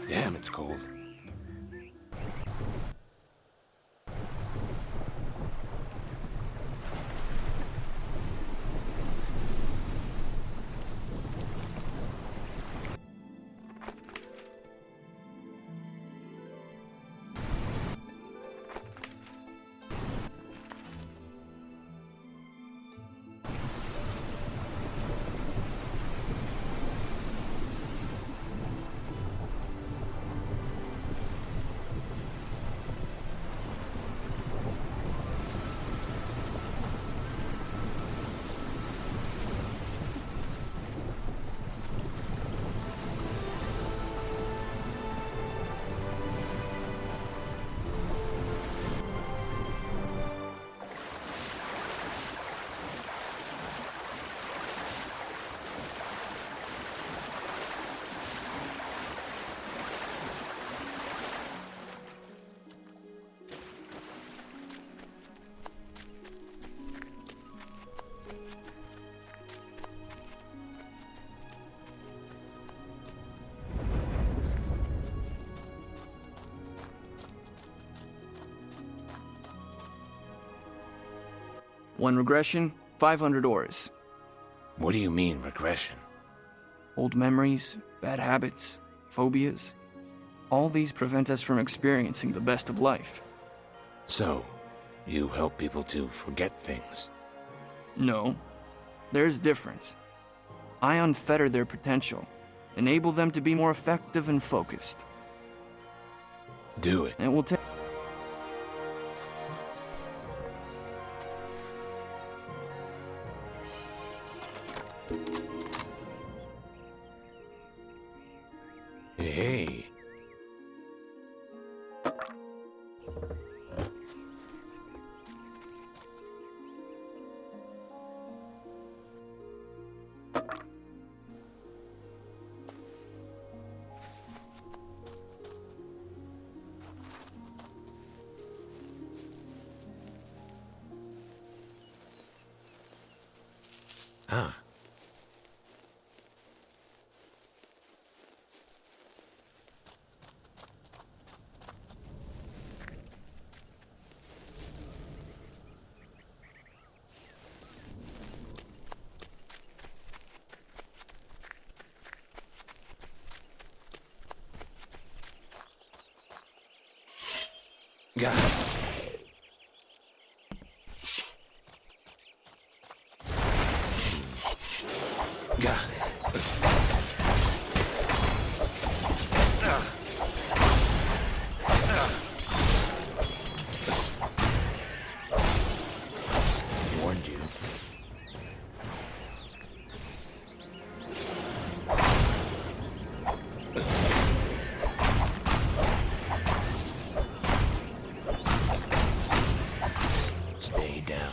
Damn, it's cold. One regression, 500 ores. What do you mean, regression? Old memories, bad habits, phobias. All these prevent us from experiencing the best of life. So, you help people to forget things? No, there's difference. I unfetter their potential, enable them to be more effective and focused. Do it. It will take... Hey. Ah. Got it. Got it. Warned you. Stay down.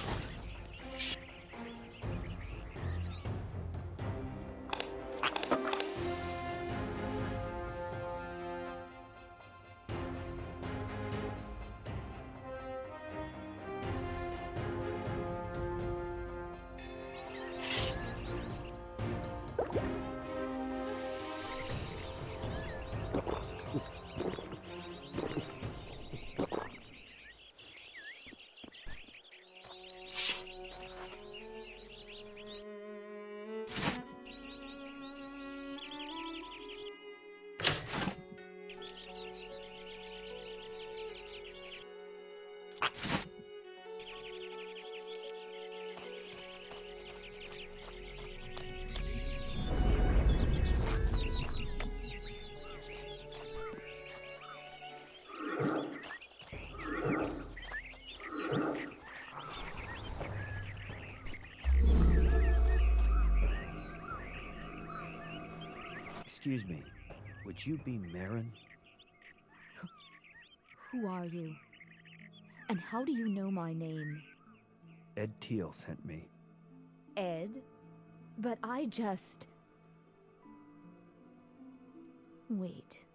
Excuse me, would you be Marin? Who are you? And how do you know my name? Ed Teal sent me. Ed? But I just... Wait.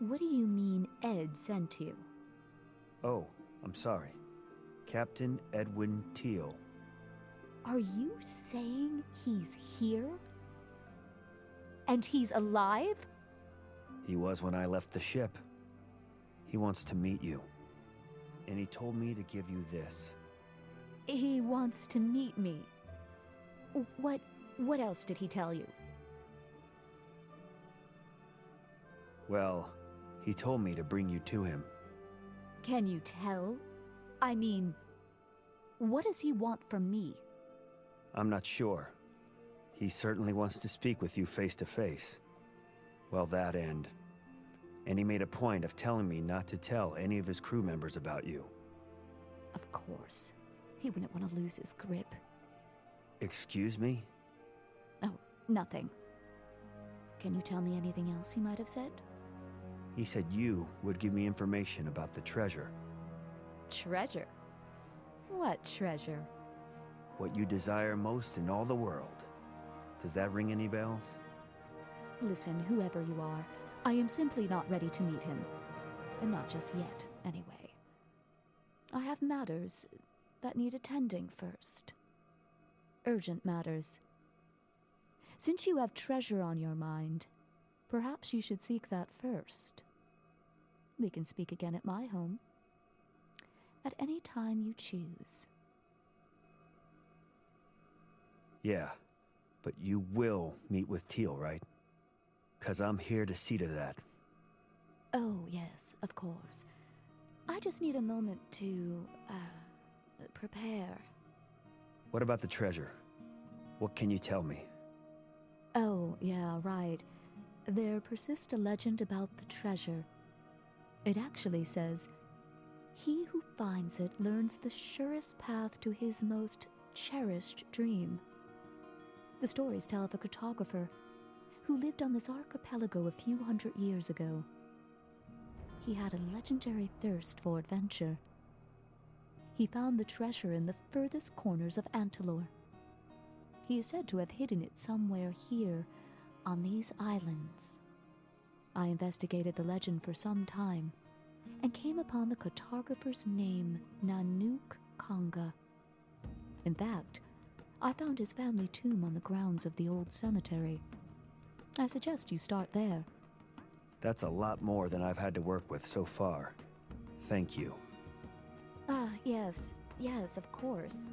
What do you mean Ed sent you? Oh, I'm sorry. Captain Edwin Teal. Are you saying he's here? And he's alive? He was when I left the ship. He wants to meet you. And he told me to give you this. He wants to meet me. What else did he tell you? Well, he told me to bring you to him. Can you tell? I mean, what does he want from me? I'm not sure. He certainly wants to speak with you face to face. Well, that and he made a point of telling me not to tell any of his crew members about you. Of course. He wouldn't want to lose his grip. Excuse me? Oh, nothing. Can you tell me anything else he might have said? He said you would give me information about the treasure. Treasure? What treasure? What you desire most in all the world. Does that ring any bells? Listen, whoever you are, I am simply not ready to meet him. And not just yet, anyway. I have matters that need attending first. Urgent matters. Since you have treasure on your mind, perhaps you should seek that first. We can speak again at my home. At any time you choose. Yeah, but you will meet with Teal, right? 'Cause I'm here to see to that. Oh, yes, of course. I just need a moment to, prepare. What about the treasure? What can you tell me? Oh, yeah, right. There persists a legend about the treasure. It actually says, "He who finds it learns the surest path to his most cherished dream." The stories tell of a cartographer who lived on this archipelago a few hundred years ago. He had a legendary thirst for adventure. He found the treasure in the furthest corners of Antilor. He is said to have hidden it somewhere here on these islands. I investigated the legend for some time and came upon the cartographer's name, Nanook Konga. In fact, I found his family tomb on the grounds of the old cemetery. I suggest you start there. That's a lot more than I've had to work with so far. Thank you. Yes, of course.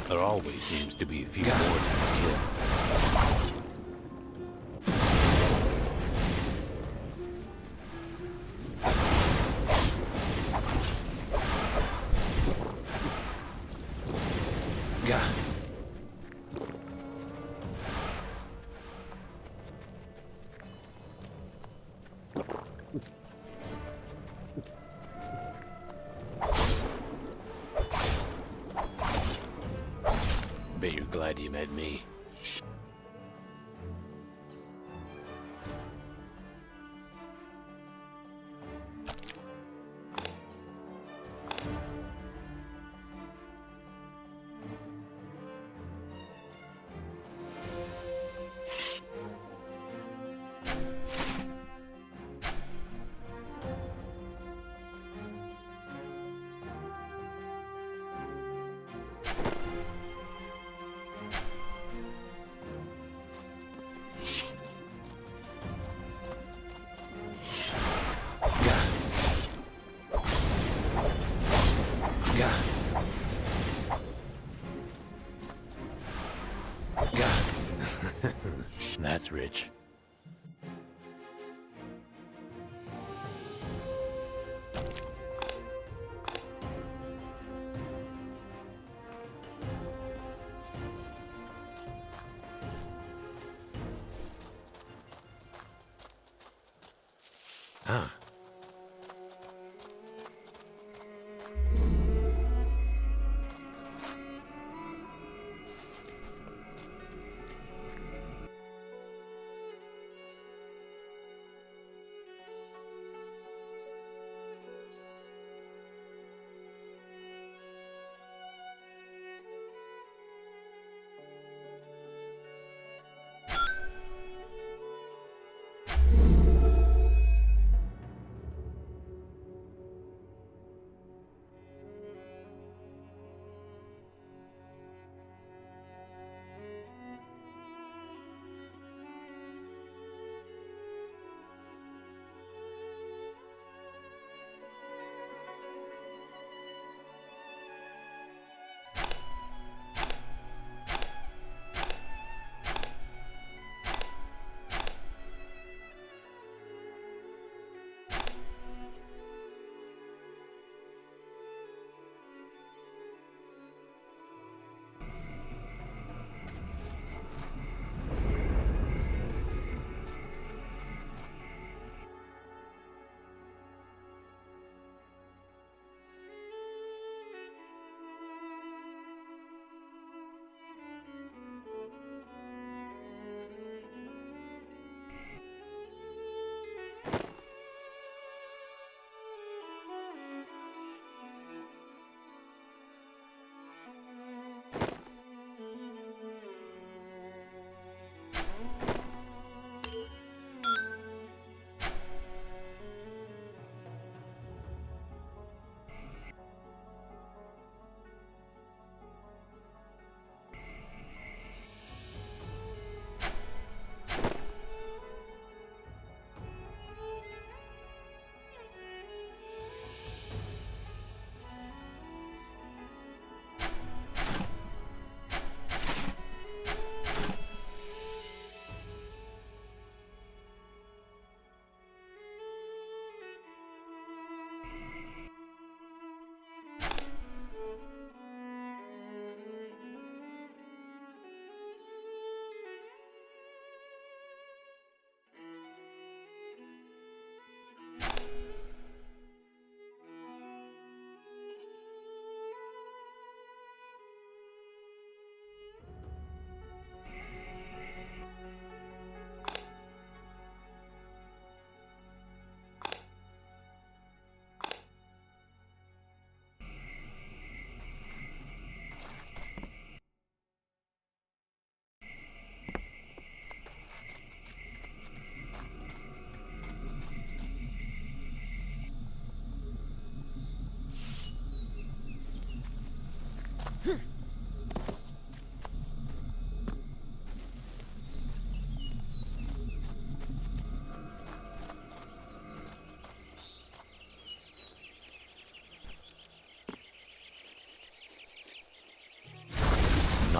There always seems to be a few more to kill. Bet you're glad you met me. That's rich. Huh.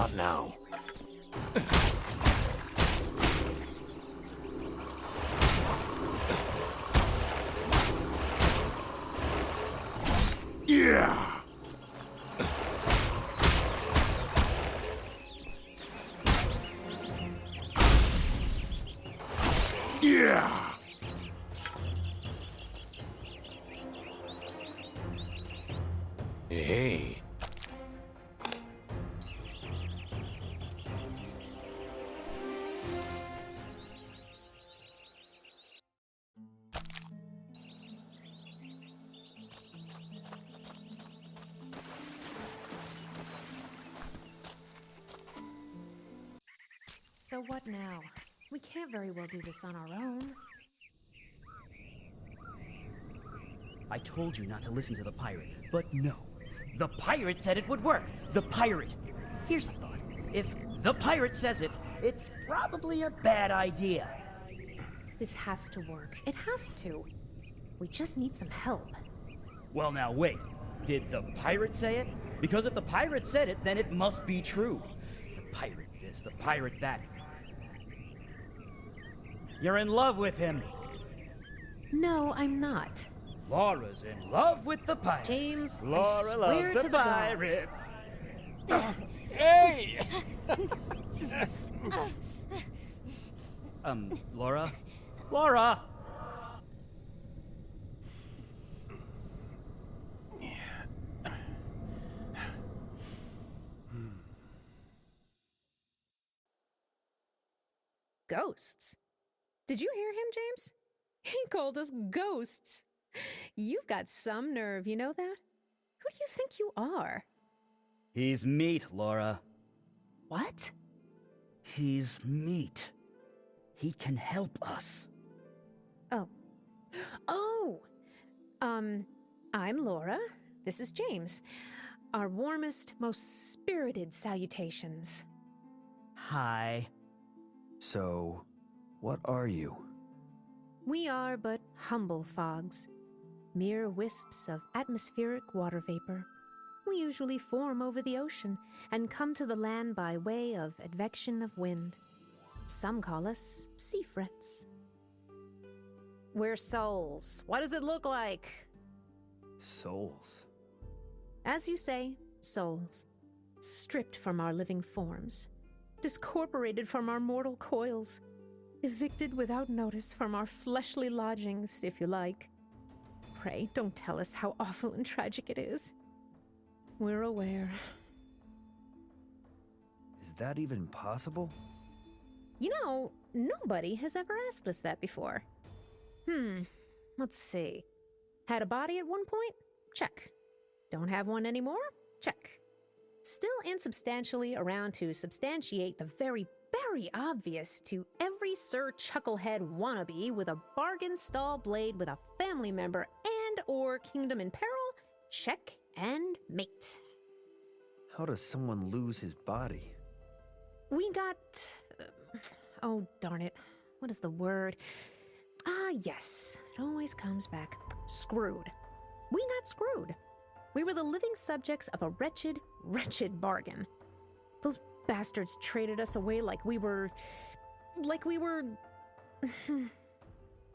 Not now. Yeah! Yeah! Hey. So what now? We can't very well do this on our own. I told you not to listen to the pirate, but no. The pirate said it would work. The pirate. Here's the thought. If the pirate says it, it's probably a bad idea. This has to work. It has to. We just need some help. Well, now wait. Did the pirate say it? Because if the pirate said it, then it must be true. The pirate this, the pirate that. You're in love with him. No, I'm not. Laura's in love with the pirate. James, Laura I swear loves to the the pirate. gods. Hey! Laura? Laura! Ghosts? Did you hear him, James? He called us ghosts. You've got some nerve, you know that? Who do you think you are? He's meat, Laura. What? He's meat. He can help us. Oh. Oh! I'm Laura. This is James. Our warmest, most spirited salutations. Hi. So, what are you? We are but humble fogs, mere wisps of atmospheric water vapor. We usually form over the ocean and come to the land by way of advection of wind. Some call us sea frets. We're souls. What does it look like? Souls. As you say, souls. Stripped from our living forms. Discorporated from our mortal coils. Evicted without notice from our fleshly lodgings, if you like. Pray, don't tell us how awful and tragic it is. We're aware. Is that even possible? You know, nobody has ever asked us that before. Let's see. Had a body at one point? Check. Don't have one anymore? Check. Still insubstantially around to substantiate the very, very obvious to every Sir Chucklehead wannabe with a bargain stall blade with a family member and or kingdom in peril? Check and mate. How does someone lose his body? We got... oh, darn it. What is the word? Ah, yes. It always comes back. Screwed. We got screwed. We were the living subjects of a wretched, wretched bargain. Those bastards traded us away like we were...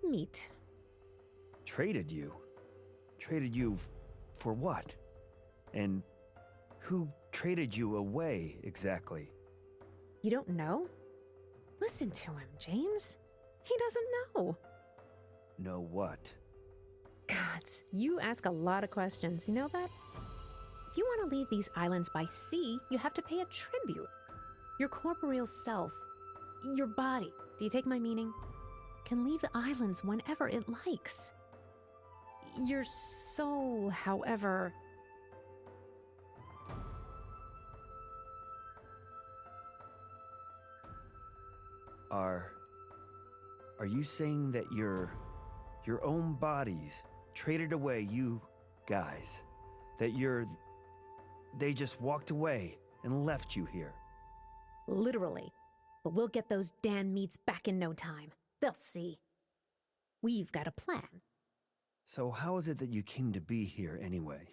meat. Traded you? Traded you for what? And who traded you away, exactly? You don't know? Listen to him, James. He doesn't know. Know what? Gods, you ask a lot of questions, you know that? If you want to leave these islands by sea, you have to pay a tribute. Your corporeal self, your body, do you take my meaning? Can leave the islands whenever it likes. Your soul, however... Are you saying that your own bodies traded away you guys? That they just walked away and left you here? Literally. But we'll get those damn meats back in no time. They'll see. We've got a plan. So how is it that you came to be here anyway?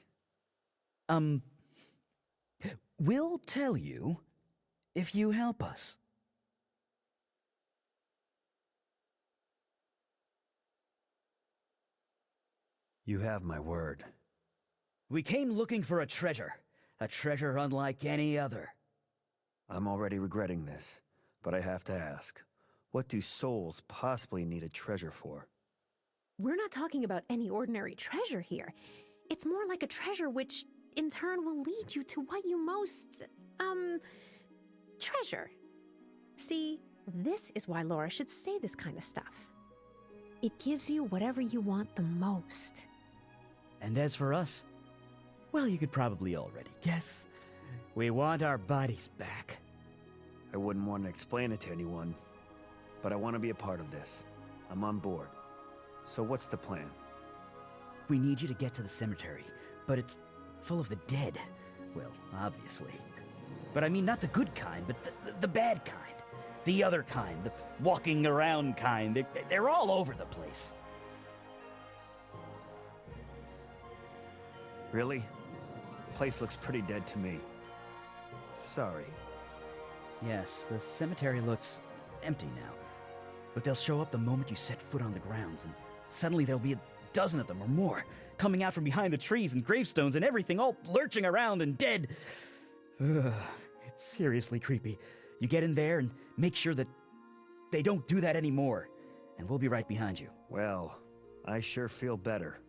We'll tell you if you help us. You have my word. We came looking for a treasure unlike any other. I'm already regretting this, but I have to ask. What do souls possibly need a treasure for? We're not talking about any ordinary treasure here. It's more like a treasure which, in turn, will lead you to what you most, treasure. See, this is why Laura should say this kind of stuff. It gives you whatever you want the most. And as for us, well, you could probably already guess. We want our bodies back. I wouldn't want to explain it to anyone, but I want to be a part of this. I'm on board. So what's the plan? We need you to get to the cemetery, but it's full of the dead. Well, obviously. But I mean not the good kind, but the bad kind. The other kind, the walking around kind. They're all over the place. Really? Place looks pretty dead to me. Sorry. Yes, the cemetery looks empty now. But they'll show up the moment you set foot on the grounds, and suddenly there'll be a dozen of them or more, coming out from behind the trees and gravestones and everything, all lurching around and dead. Ugh, it's seriously creepy. You get in there and make sure that they don't do that anymore, and we'll be right behind you. Well, I sure feel better.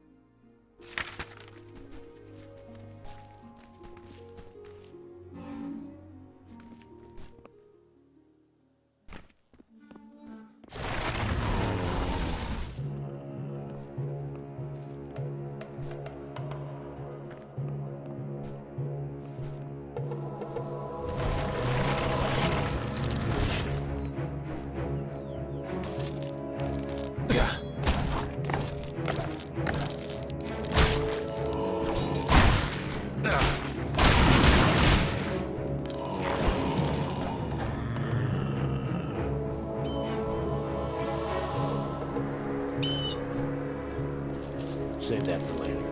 Save that for later.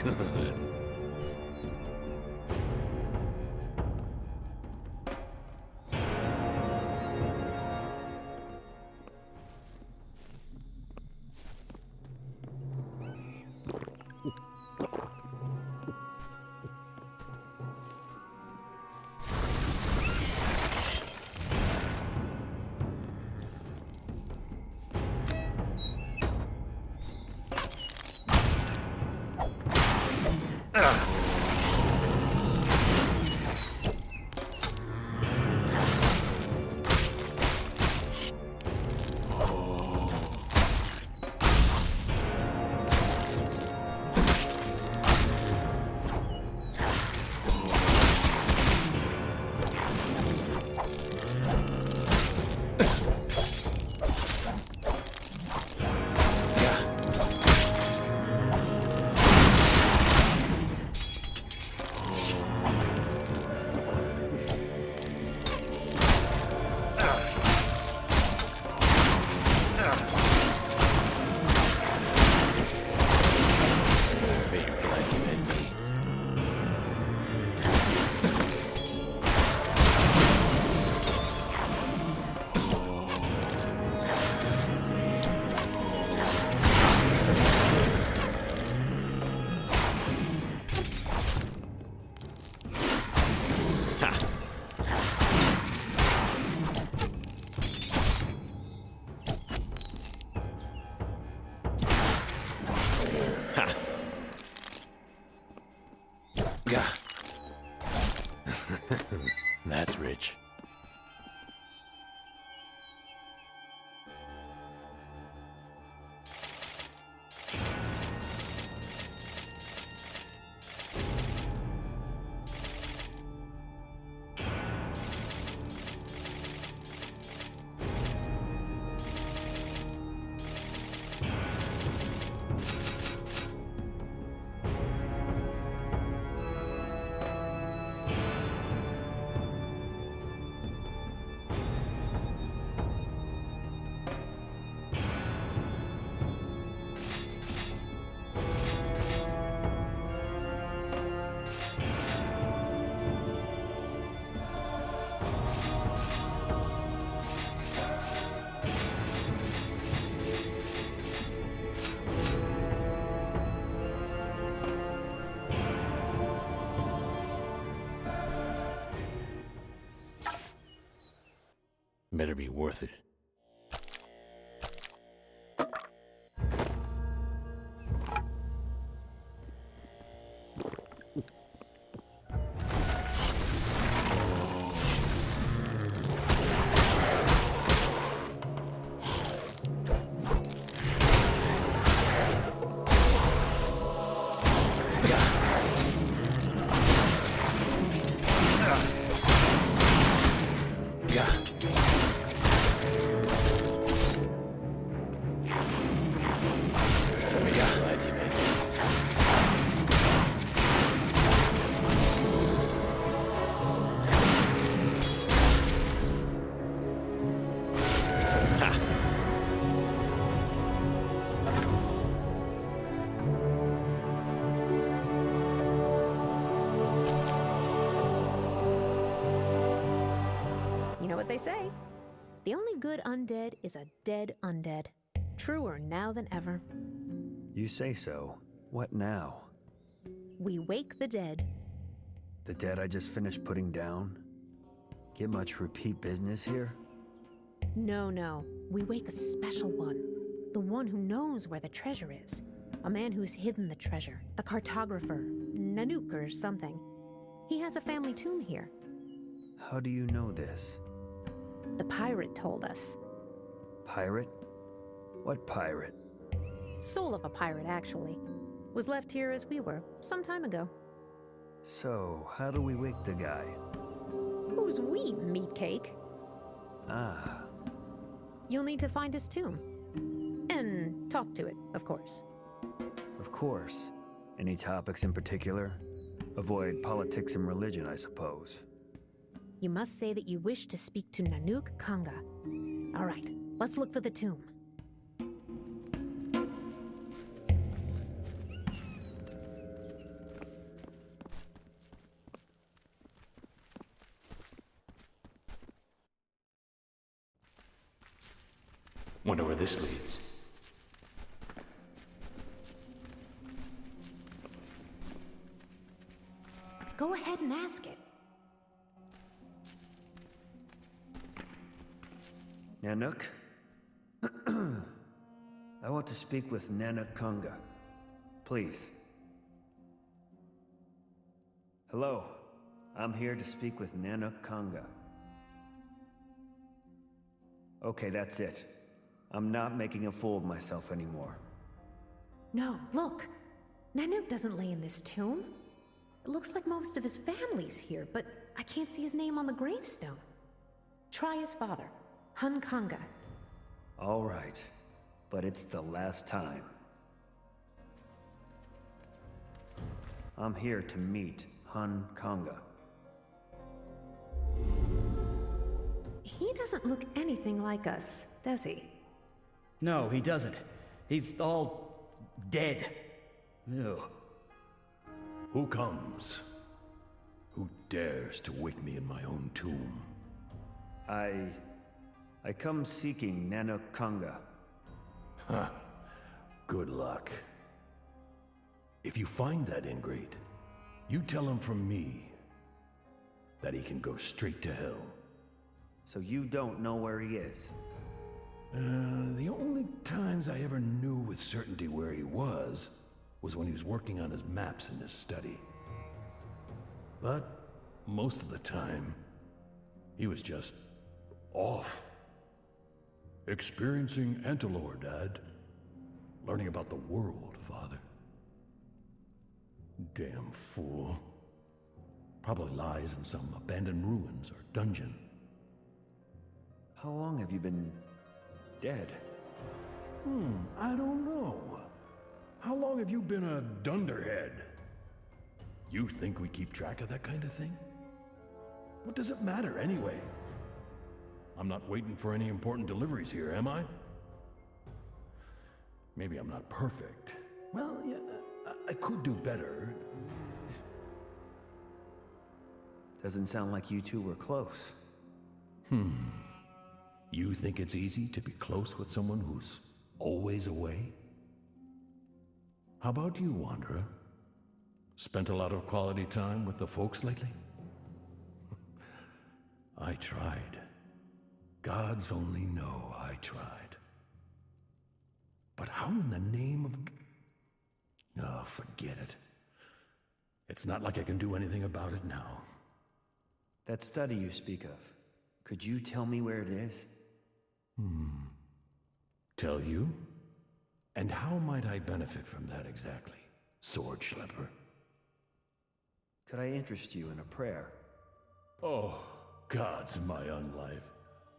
Good. Better be worth it. You know what they say? The only good undead is a dead undead. Truer now than ever. You say so. What now? We wake the dead. The dead I just finished putting down? Get much repeat business here? No. We wake a special one. The one who knows where the treasure is. A man who's hidden the treasure. The cartographer. Nanook or something. He has a family tomb here. How do you know this? The pirate told us. Pirate? What pirate? Soul of a pirate, actually. Was left here as we were, some time ago. So, how do we wake the guy? Who's we, meatcake? Ah, You'll need to find his tomb. And talk to it, of course. of course. Any topics in particular? Avoid politics and religion, I suppose. You must say that you wish to speak to Nanook Kanga. All right, let's look for the tomb. Wonder where this leads. Go ahead and ask it. Nanook? I want to speak with Nanook Kanga. Please. Hello. I'm here to speak with Nanook Kanga. Okay, that's it. I'm not making a fool of myself anymore. No, look. Nanook doesn't lay in this tomb. It looks like most of his family's here, but I can't see his name on the gravestone. Try his father, Hun Kanga. All right, but it's the last time. I'm here to meet Hun Kanga. He doesn't look anything like us, does he? No, he doesn't. He's all dead. Ew. Who comes? Who dares to wake me in my own tomb? I come seeking Nanook Kanga. Ha! Good luck. If you find that ingrate, you tell him from me that he can go straight to hell. So you don't know where he is? The only times I ever knew with certainty where he was when he was working on his maps in his study. But most of the time, he was just off. Experiencing Antilore, Dad. Learning about the world, Father. Damn fool. Probably lies in some abandoned ruins or dungeon. How long have you been dead? I don't know. How long have you been a dunderhead? You think we keep track of that kind of thing? What does it matter anyway? I'm not waiting for any important deliveries here, am I? Maybe I'm not perfect. Well, yeah, I could do better. Doesn't sound like you two were close. You think it's easy to be close with someone who's always away? How about you, Wanderer? Spent a lot of quality time with the folks lately? I tried. Gods only know I tried. But how in the name of... Oh, forget it. It's not like I can do anything about it now. That study you speak of, could you tell me where it is? Tell you? And how might I benefit from that exactly, sword schlepper? Could I interest you in a prayer? Oh, gods, my unlife.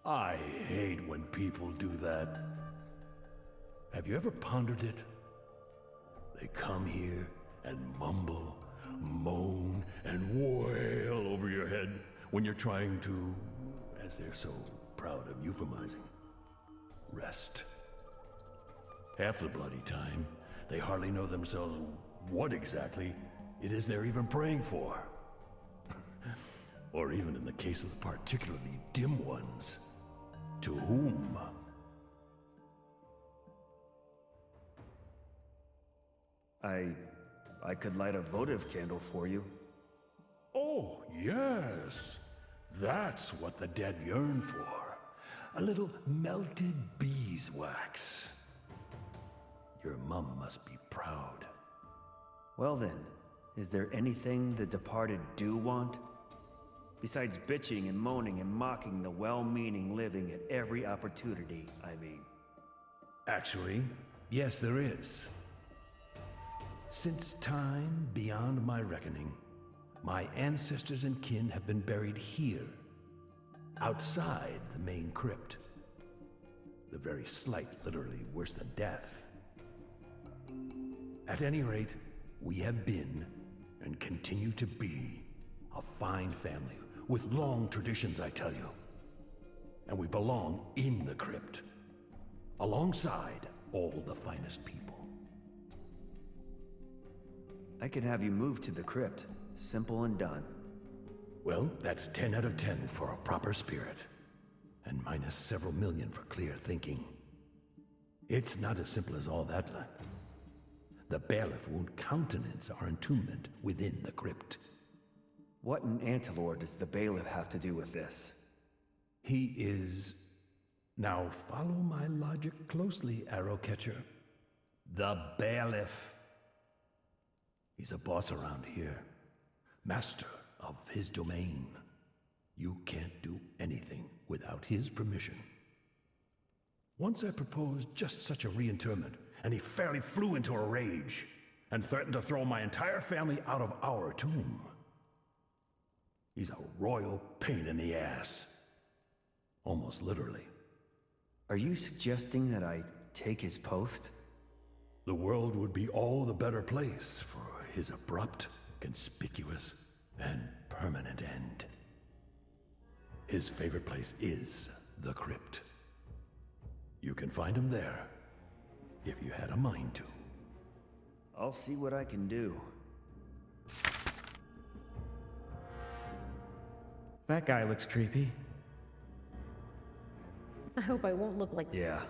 I hate when people do that. Have you ever pondered it? They come here and mumble, moan, and wail over your head when you're trying to, as they're so proud of euphemizing, rest. Half the bloody time, they hardly know themselves what exactly it is they're even praying for. Or even in the case of the particularly dim ones, to whom? I could light a votive candle for you. Oh, yes. That's what the dead yearn for. A little melted beeswax. Your mum must be proud. Well then, is there anything the departed do want? Besides bitching and moaning and mocking the well-meaning living at every opportunity, I mean. Actually, yes, there is. Since time beyond my reckoning, my ancestors and kin have been buried here, outside the main crypt. The very slight, literally worse than death. At any rate, we have been, and continue to be, a fine family, with long traditions, I tell you. And we belong in the crypt, alongside all the finest people. I could have you moved to the crypt. Simple and done. Well, that's 10 out of 10 for a proper spirit. And minus several million for clear thinking. It's not as simple as all that, lad. The bailiff won't countenance our entombment within the crypt. What in Antilor does the bailiff have to do with this? He is... Now follow my logic closely, Arrowcatcher. The bailiff. He's a boss around here. Master of his domain. You can't do anything without his permission. Once I proposed just such a reinterment, and he fairly flew into a rage, and threatened to throw my entire family out of our tomb. He's a royal pain in the ass. Almost literally. Are you suggesting that I take his post? The world would be all the better place for his abrupt, conspicuous, and permanent end. His favorite place is the crypt. You can find him there, if you had a mind to. I'll see what I can do. That guy looks creepy. I hope I won't look like... Yeah.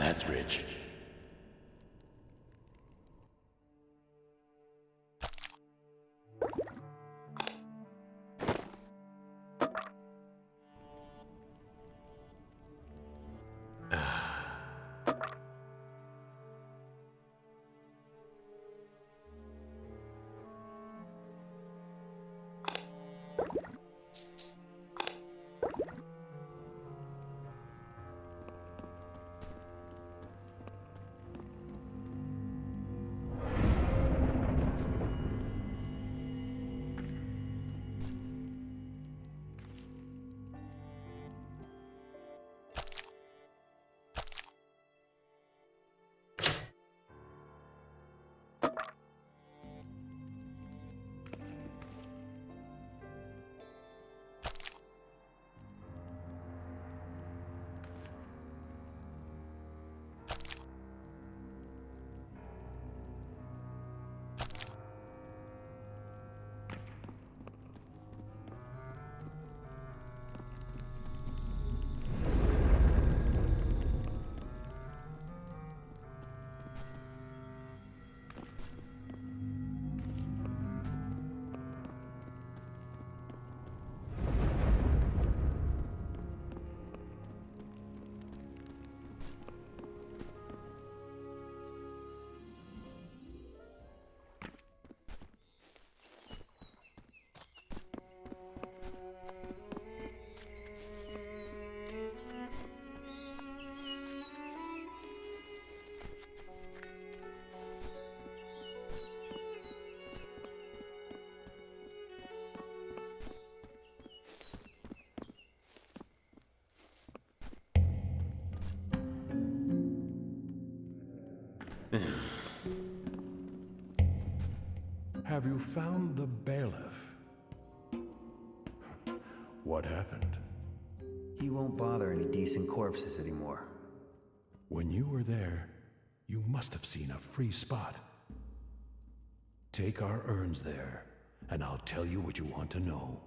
That's rich. Have you found the bailiff? What happened? He won't bother any decent corpses anymore. When you were there, you must have seen a free spot. Take our urns there, and I'll tell you what you want to know.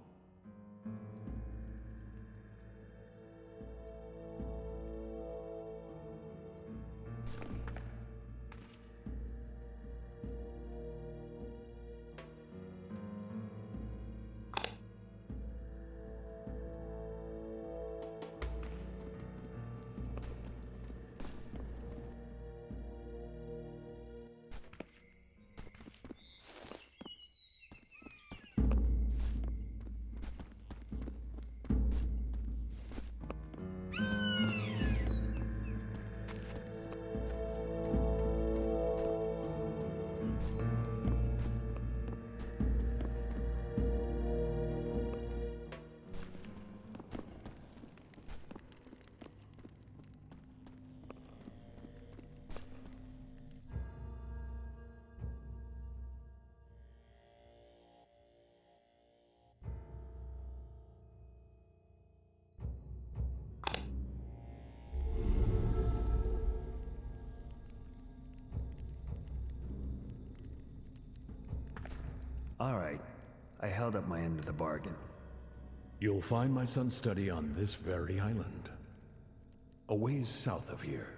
All right. I held up my end of the bargain. You'll find my son's study on this very island, a ways south of here.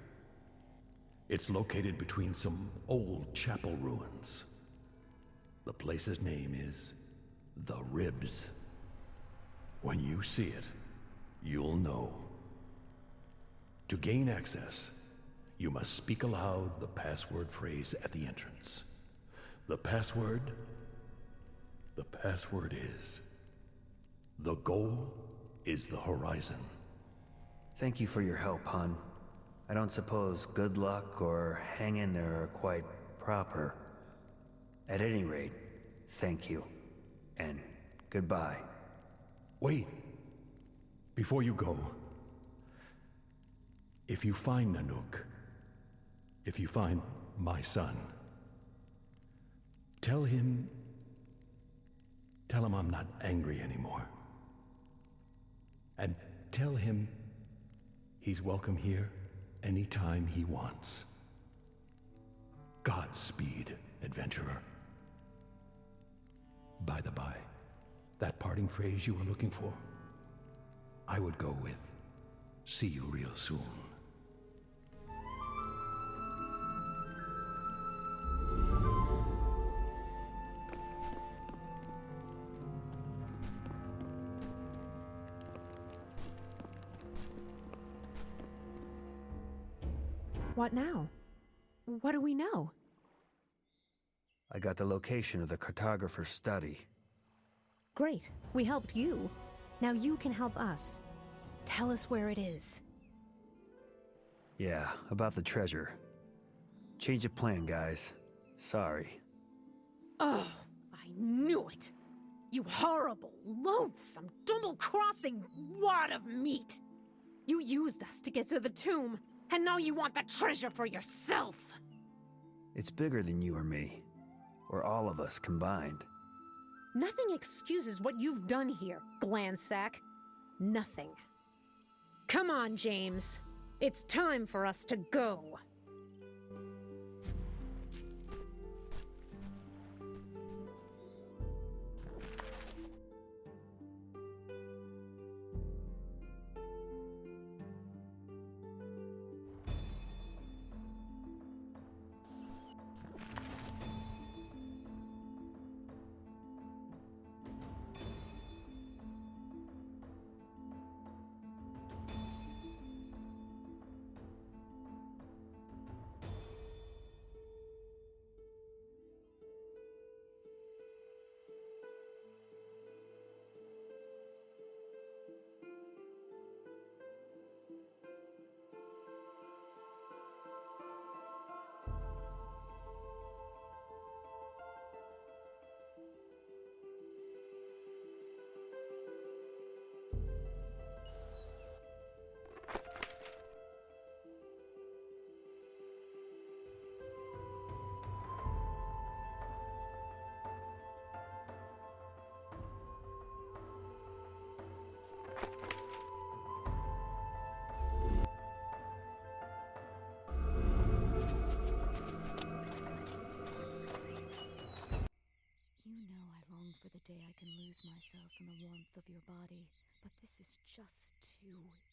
It's located between some old chapel ruins. The place's name is The Ribs. When you see it, you'll know. To gain access, you must speak aloud the password phrase at the entrance. The password is, the goal is the horizon. Thank you for your help, hon. I don't suppose good luck or hang in there are quite proper. At any rate, thank you. And goodbye. Wait. Before you go, if you find Nanook, if you find my son, tell him I'm not angry anymore. And tell him he's welcome here anytime he wants. Godspeed, adventurer. By the by, that parting phrase you were looking for, I would go with, see you real soon. What now? What do we know? I got the location of the cartographer's study. Great. We helped you. Now you can help us. Tell us where it is. Yeah, about the treasure. Change of plan, guys. Sorry. Oh, I knew it. You horrible, loathsome, double-crossing wad of meat. You used us to get to the tomb, and now you want the treasure for yourself. It's bigger than you or me. Or all of us combined. Nothing excuses what you've done here, Glandsack. Nothing. Come on, James. It's time for us to go. Day I can lose myself in the warmth of your body, but this is just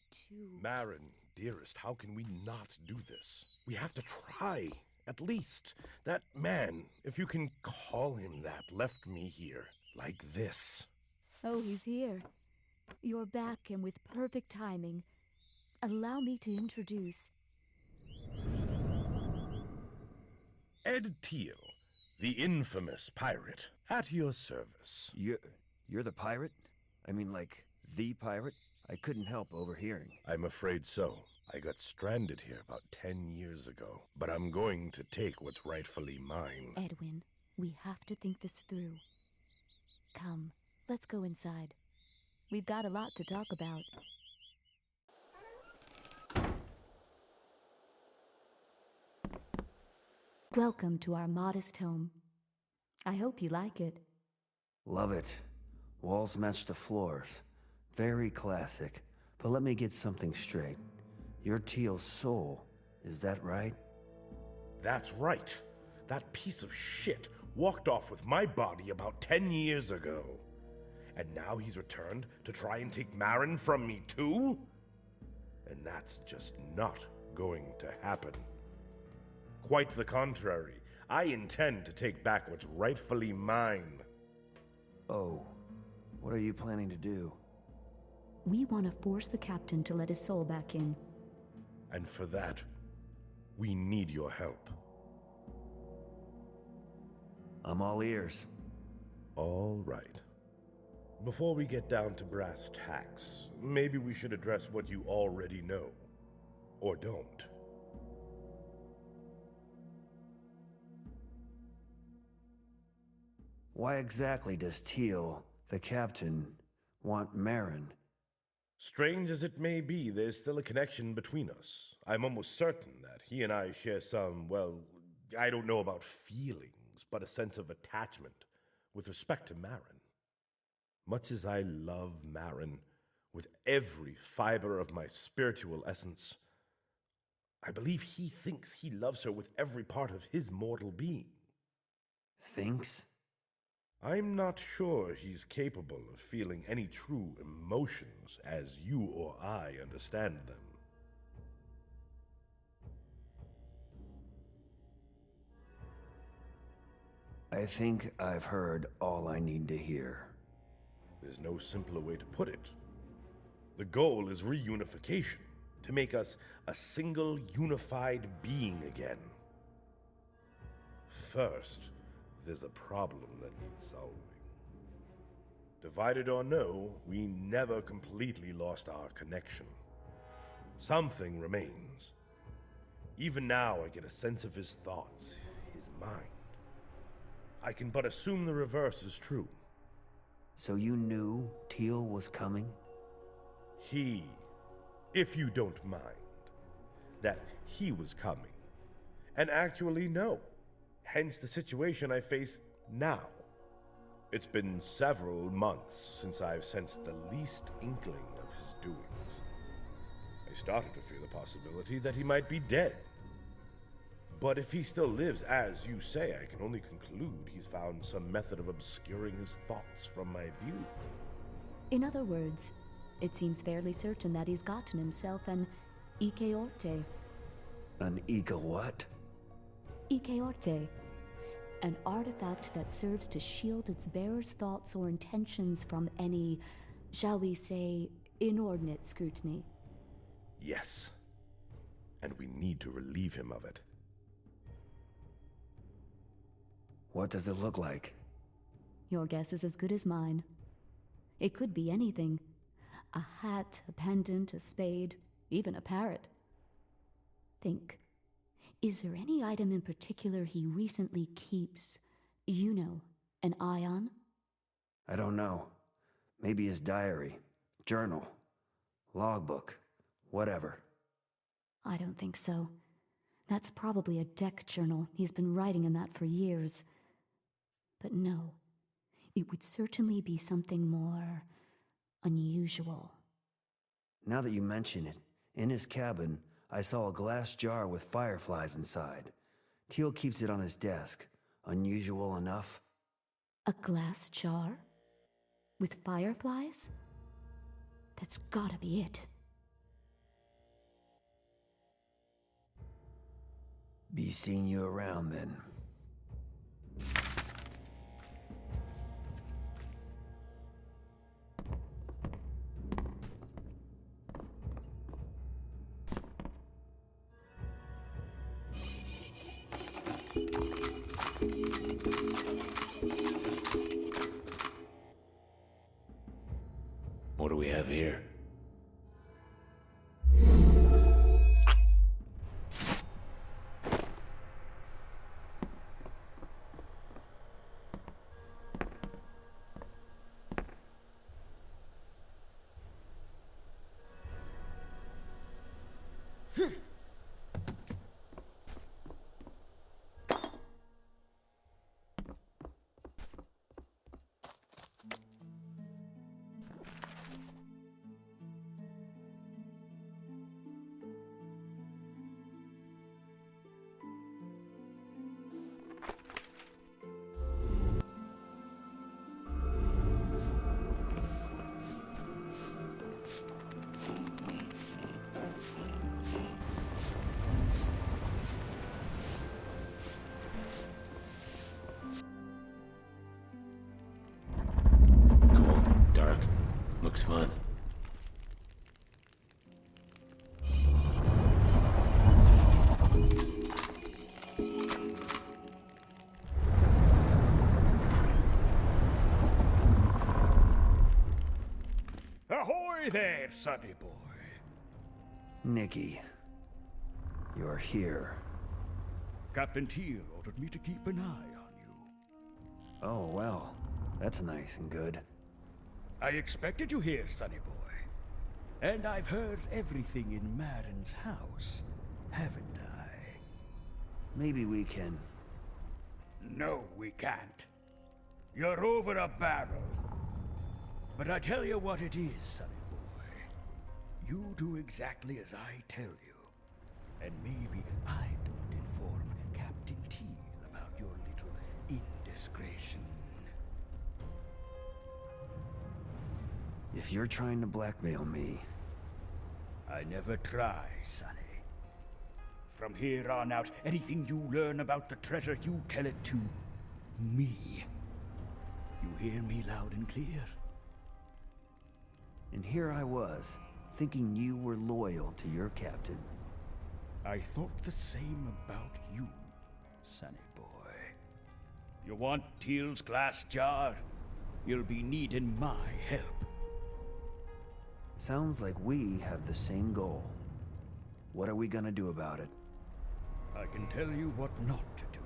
too... Marin, dearest, how can we not do this? We have to try, at least. That man, if you can call him that, left me here, like this. Oh, he's here. You're back, and with perfect timing. Allow me to introduce... Ed Teal, the infamous pirate, at your service. You're the pirate? I mean, like, the pirate? I couldn't help overhearing. I'm afraid so. I got stranded here about 10 years ago, but I'm going to take what's rightfully mine. Edwin, we have to think this through. Come, let's go inside. We've got a lot to talk about. Welcome to our modest home. I hope you like it. Love it. Walls match the floors. Very classic. But let me get something straight. You're Teal's soul, is that right? That's right. That piece of shit walked off with my body about 10 years ago. And now he's returned to try and take Marin from me too? And that's just not going to happen. Quite the contrary. I intend to take back what's rightfully mine. Oh, what are you planning to do? We want to force the captain to let his soul back in. And for that, we need your help. I'm all ears. All right. Before we get down to brass tacks, maybe we should address what you already know. Or don't. Why exactly does Teal, the captain, want Marin? Strange as it may be, there's still a connection between us. I'm almost certain that he and I share some, well, I don't know about feelings, but a sense of attachment with respect to Marin. Much as I love Marin with every fiber of my spiritual essence, I believe he thinks he loves her with every part of his mortal being. Thinks? I'm not sure he's capable of feeling any true emotions as you or I understand them. I think I've heard all I need to hear. There's no simpler way to put it. The goal is reunification, to make us a single unified being again. First, there's a problem that needs solving. Divided or no, we never completely lost our connection. Something remains. Even now, I get a sense of his thoughts, his mind. I can but assume the reverse is true. So you knew Teal was coming? He, if you don't mind, that he was coming. And actually no. Hence the situation I face now. It's been several months since I've sensed the least inkling of his doings. I started to fear the possibility that he might be dead. But if he still lives, as you say, I can only conclude he's found some method of obscuring his thoughts from my view. In other words, it seems fairly certain that he's gotten himself an Ikeorte. An Ika what? Ikeorte. An artifact that serves to shield its bearer's thoughts or intentions from any, shall we say, inordinate scrutiny. Yes. And we need to relieve him of it. What does it look like? Your guess is as good as mine. It could be anything. A hat, a pendant, a spade, even a parrot. Think. Is there any item in particular he recently keeps, an eye on? I don't know. Maybe his diary, journal, logbook, whatever. I don't think so. That's probably a deck journal. He's been writing in that for years. But no, it would certainly be something more unusual. Now that you mention it, in his cabin, I saw a glass jar with fireflies inside. Teal keeps it on his desk. Unusual enough? A glass jar? With fireflies? That's gotta be it. Be seeing you around then. What do we have here? fun. Ahoy there, sonny boy. Nicky, you're here. Captain Teal ordered me to keep an eye on you. Oh, well, that's nice and good. I expected you here, sonny boy. And I've heard everything in Marin's house, haven't I? Maybe we can... No, we can't. You're over a barrel. But I tell you what it is, sonny boy. You do exactly as I tell you. And maybe I don't inform Captain Teal about your little indiscretion. If you're trying to blackmail me... I never try, sonny. From here on out, anything you learn about the treasure, you tell it to me. You hear me loud and clear? And here I was, thinking you were loyal to your captain. I thought the same about you, sonny boy. You want Teal's glass jar? You'll be needing my help. Sounds like we have the same goal. What are we gonna do about it? I can tell you what not to do.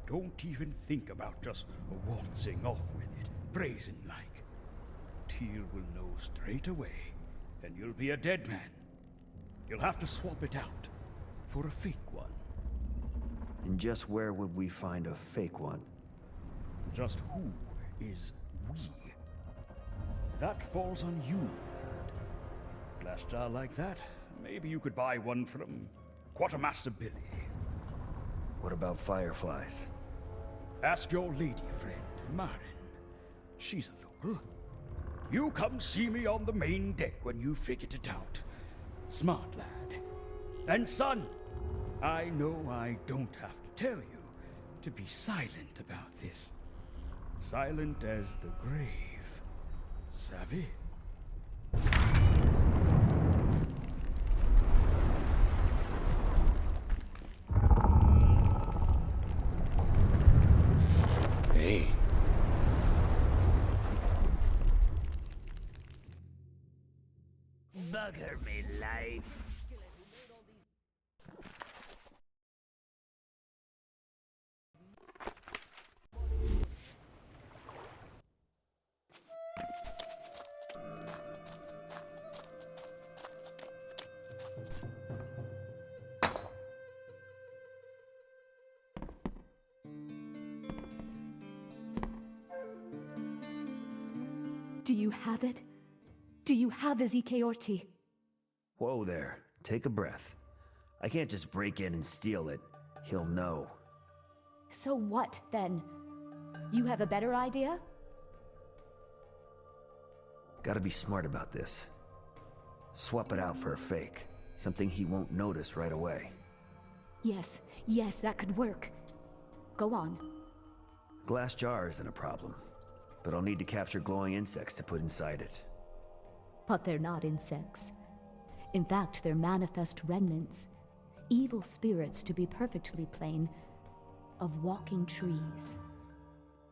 Don't even think about just waltzing off with it, brazen-like. Teal will know straight away, and you'll be a dead man. You'll have to swap it out for a fake one. And just where would we find a fake one? Just who is we? That falls on you, lad. Glass jar like that, maybe you could buy one from Quartermaster Billy. What about fireflies? Ask your lady friend, Marin. She's a local. You come see me on the main deck when you figured it out. Smart lad. And son, I know I don't have to tell you to be silent about this. Silent as the grave. Savvy? Hey. Bugger me life. Do you have it? Do you have Ezekiorti? Whoa there, take a breath. I can't just break in and steal it. He'll know. So what, then? You have a better idea? Gotta be smart about this. Swap it out for a fake. Something he won't notice right away. Yes, that could work. Go on. Glass jar isn't a problem, but I'll need to capture glowing insects to put inside it. But they're not insects. In fact, they're manifest remnants. Evil spirits, to be perfectly plain, of walking trees.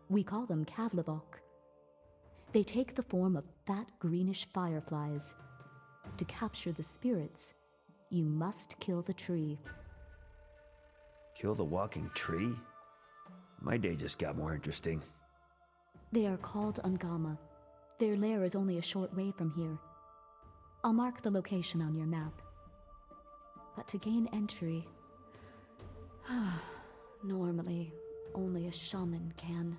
We call them Kavlavok. They take the form of fat greenish fireflies. To capture the spirits, you must kill the tree. Kill the walking tree? My day just got more interesting. They are called Ungama. Their lair is only a short way from here. I'll mark the location on your map. But to gain entry... normally, only a shaman can.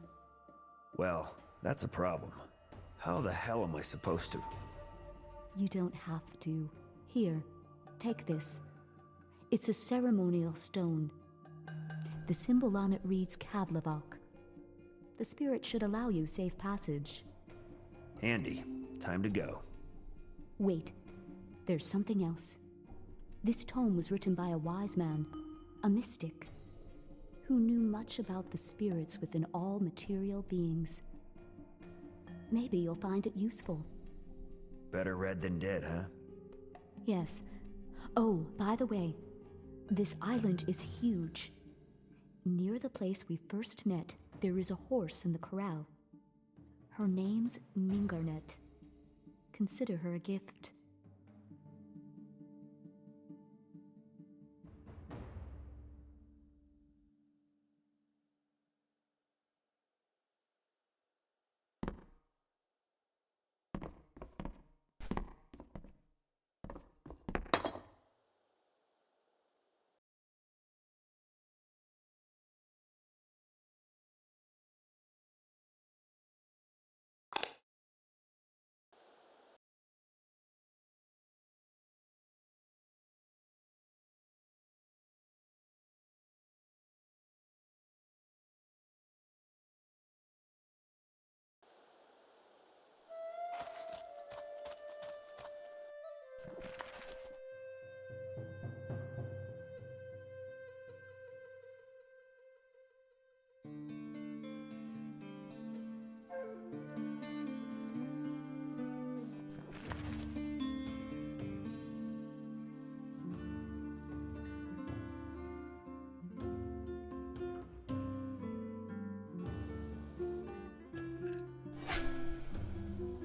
Well, that's a problem. How the hell am I supposed to? You don't have to. Here, take this. It's a ceremonial stone. The symbol on it reads Kavlavok. The spirit should allow you safe passage. Handy. Time to go. Wait, there's something else. This tome was written by a wise man, a mystic, who knew much about the spirits within all material beings. Maybe you'll find it useful. Better red than dead, huh? Yes. Oh, by the way, this island is huge. Near the place we first met, there is a horse in the corral. Her name's Ningarnet. Consider her a gift.